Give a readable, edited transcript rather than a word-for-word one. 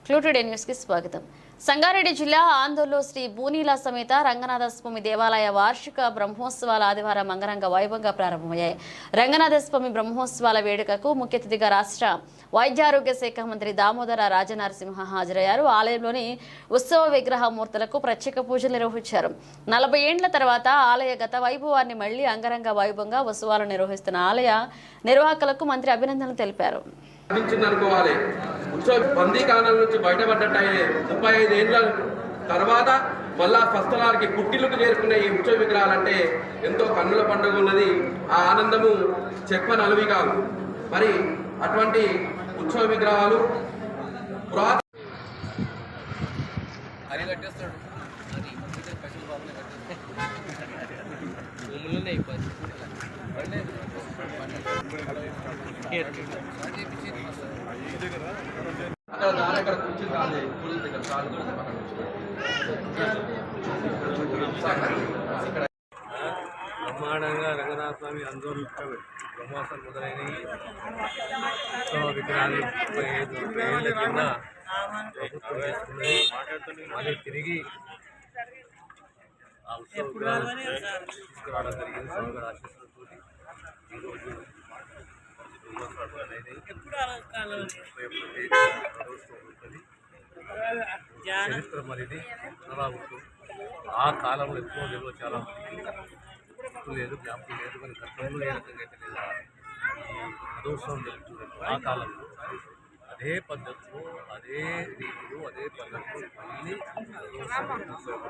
క్లూటుడే news కి స్వాగతం. సంగారెడ్డి జిల్లా ఆందోళనలో శ్రీ బూనీల సమేత రంగనాథస్వామి దేవాలయ వార్షిక బ్రహ్మోత్సవాల ఆదివారం అంగరంగ వైభవంగా ప్రారంభమయ్యాయి. రంగనాథస్వామి బ్రహ్మోత్సవాల వేడుకకు ముఖ్య అతిథిగా రాష్ట్ర వైద్యారోగ్య శాఖ మంత్రి దామోదర రాజనరసింహ హాజరయ్యారు. ఆలయంలోని ఉత్సవ విగ్రహ మూర్తులకు ప్రత్యేక పూజలు నిర్వహించారు. 40 ఏండ్ల తర్వాత ఆలయ గత వైభవాన్ని మళ్లీ అంగరంగ వైభవంగా ఉత్సవాలు నిర్వహిస్తున్న ఆలయ నిర్వాహకులకు మంత్రి అభినందనలు తెలిపారు. బందీకాలం నుంచి బయటపడ్డట్టయితే 35 ఏళ్ళ తర్వాత మళ్ళా స్వస్థలానికి పుట్టిల్లుకు చేరుకునే ఈ ఉత్సవ విగ్రహాలంటే ఎంతో కన్నుల పండుగ ఉన్నది. ఆ ఆనందము చెప్పనలవి కాదు. మరి అటువంటి ఉత్సవ విగ్రహాలు బ్రహ్మాండంగా రంగనాథ స్వామి ఆందోళన బ్రహ్మోత్సవం మొదలైనవి. ఉత్సవ విగ్రహాలు 35 ఏళ్ళ కింద ప్రభుత్వం చేసుకున్నది. మళ్ళీ తిరిగి ఆ ఉత్సవ విగ్రహాలు తీసుకురావడం జరిగింది. స్వామివారి ఆశీస్సులతో ఈరోజు చరిత్ర మరిది పునరావృతం. ఆ కాలంలో ఎక్కువ నిల్వ చాలా లేదు, జ్ఞాపకం లేదు, కానీ గతంలో ఏ రకంగా అయితే లేదా ఈ రథోత్సవం జరుగుతున్నట్టు ఆ కాలంలో అదే పద్ధతిలో అదే రీతిలో అదే పద్ధతిలో మళ్ళీ రథోత్సవం